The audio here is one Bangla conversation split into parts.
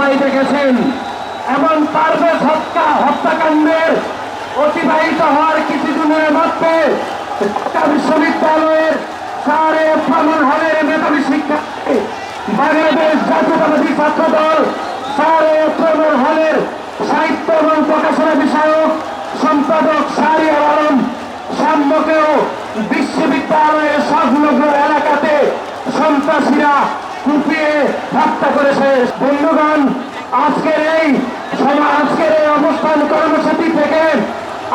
সবাই দেখেছেন। এমন পারভেজ হত্যাকাণ্ডের অতিবাহিত হওয়ার কিছুদিনের মধ্যে ঢাকা বিশ্ববিদ্যালয়ের সারে ভ্রমণ হলের মেধাবী শিক্ষার্থী বাংলাদেশ জাতীয়তাবাদী ছাত্র দল সারে ভ্রমণ হলের সাহিত্য এবং প্রকাশনা বিষয়ক সম্পাদক শাহরিয়ার আলম সাম্যকেও বিশ্ববিদ্যালয়ের সংলগ্ন এলাকাতে সন্ত্রাসীরা কুপিয়ে হত্যা করেছে। বন্ধুগণ, আজকের এই অবস্থান কর্মসূচি থেকে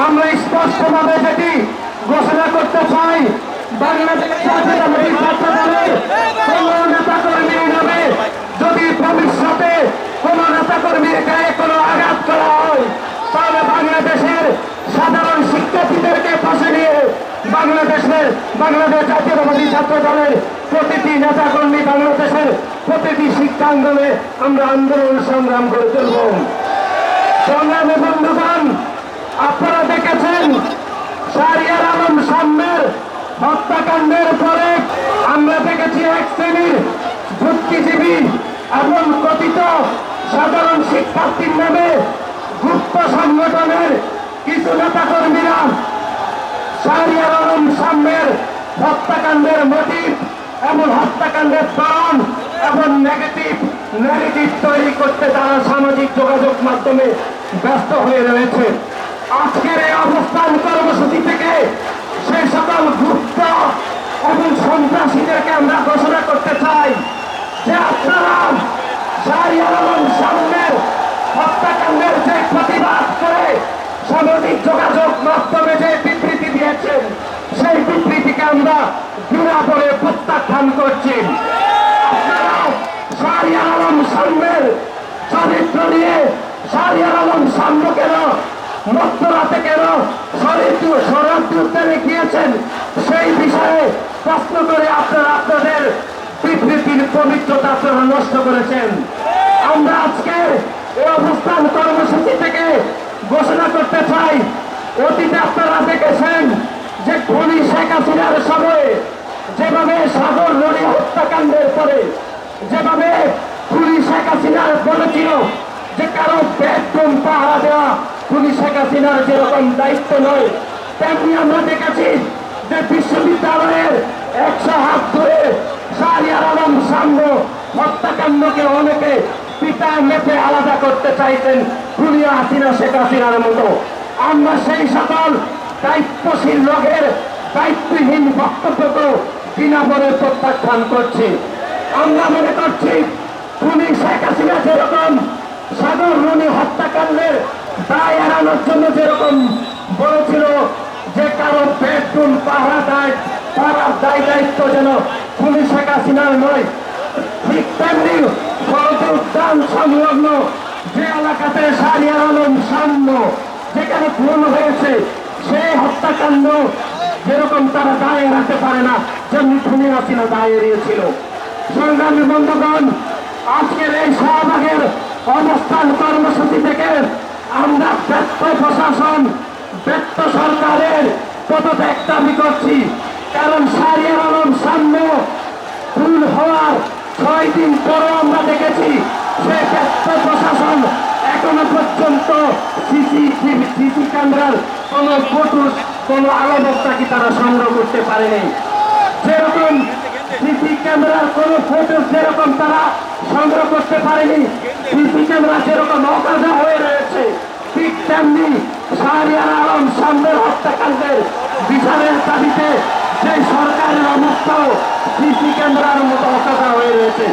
আমরা স্পষ্টভাবে যেটি ঘোষণা করতে চাই, বাংলাদেশ জাতীয়তাবাদী ছাত্র দলের কোন নেতাকর্মী নামে যদি ভবিষ্যতে কোন নেতাকর্মীর গায়ে কোনো আঘাত করা হয়, তাহলে বাংলাদেশের সাধারণ শিক্ষার্থীদেরকে পাশে নিয়ে বাংলাদেশ জাতীয়তাবাদী ছাত্র দলের প্রতিটি নেতাকর্মী, বাংলাদেশের প্রতিটি শিক্ষাঙ্গনে আমরা আন্দোলন সংগ্রাম করে চলব। সংগ্রামী বন্ধুগণ, আপনারা দেখেছেন শাহরিয়ার আলম সাম্যের হত্যাকাণ্ডের পরে আমরা দেখেছি এক শ্রেণীর বুদ্ধিজীবী এবং কথিত সাধারণ শিক্ষার্থীর নামে গুপ্ত সংগঠনের কিছু নেতাকর্মীরা শাহরিয়ার আলম সাম্যের হত্যাকাণ্ডের মোটিভ এবং হত্যাকাণ্ডের কারণ এবং নেগেটিভ ন্যারেটিভ তৈরি করতে তারা সামাজিক যোগাযোগ মাধ্যমে ব্যস্ত হয়ে রয়েছে। আজকের এই অবস্থান কর্মসূচি থেকে সেই সকল গুপ্ত এবং সন্ত্রাসীদেরকে আমরা ঘোষণা করতে চাই যে আপনারা শাহরিয়ার আলম সাম্যের হত্যাকাণ্ডের যে প্রতিবাদ করে সামাজিক যোগাযোগ মাধ্যমে যে বিবৃতি দিয়েছেন, সেই বিবৃতিকে আমরা বিরাপরে প্রত্যাখ্যান করছি। আপনারা শাহরিয়ার আলম সাম্যের চরিত্র নিয়ে শাহরিয়ার আলম সাম্য কেন মধ্যরাতে কেন শরণার্থী উদ্যানে গিয়েছেন, সেই বিষয়ে প্রশ্ন করে আপনারা আপনাদের বিবৃতির পবিত্রতা আপনারা নষ্ট করেছেন। আমরা আজকে এই অবস্থান কর্মসূচি থেকে ঘোষণা করতে চাই, অতীতে আপনারা দেখেছেন যে খুনি শেখ হাসিনার সময়ে যেভাবে সাগর নদী হত্যাকাণ্ডের পরে যেভাবে খুনি শেখ হাসিনার বলেছিল যে কারো বেডরুম পাহারা দেওয়া খুনি শেখ হাসিনার যেরকম দায়িত্ব নয়, তেমনি আমরা দেখেছি যে বিশ্ববিদ্যালয়ের 100 হাত ধরে শাহরিয়ার আলম সাম্য হত্যাকাণ্ডকে অনেকে পিতা মেপে আলাদা করতে চাইছেন খুনি হাসিনা শেখ হাসিনার মতো। আমরা সেই সকল দায়িত্বশীল লোকের দায়িত্বহীন বক্তব্যকে বিনাপরে প্রত্যাখ্যান করছি। আমরা মনে করছি খুনি শেখ হাসিনা যেরকম সাগর নদী হত্যাকাণ্ডের দায় এড়ানোর জন্য যেরকম বলেছিল যে কারো বেডরুম পাহারা দেয়, তার দায়িত্ব যেন খুনি শেখ হাসিনার নয়, ঠিক তেমনি ভারত উদ্যান সংলগ্ন যে এলাকাতে শাহরিয়ার আলম সাম্য যেখানে খুন হয়েছে, সেই হত্যাকাণ্ড যেরকম তারা দায় এড়াতে পারে না, যেমনি খুনি হাসিনা দায় এড়িয়েছিল। সংগ্রামী বন্ধুগণ, আজকের এই শাহবাগের অবস্থান কর্মসূচি থেকে আমরা ব্যর্থ প্রশাসন, ব্যর্থ সরকারের পদত্যাগ দাবি করছি। কারণ শাহরিয়ার আলম সাম্য খুন হওয়ার 6 দিন পরেও আমরা দেখেছি সে ব্যর্থ প্রশাসন এখনো পর্যন্ত সিসি ক্যামেরার কোন ফুটেজ, কোন আলোবক্তা কি তারা সংগ্রহ করতে পারেনি। যেরকম সিসি ক্যামেরার কোন ফুটেজ যেরকম তারা সংগ্রহ করতে পারেনি, সিসি ক্যামেরা যেরকম অকাজা হয়ে রয়েছে, ঠিক তেমনি শাহরিয়ার আলম সাম্যের হত্যাকাণ্ডের বিচারের দাবিতে সেই সরকারের অবস্থাও সিসি ক্যামেরার মতো অকাজা হয়ে রয়েছে।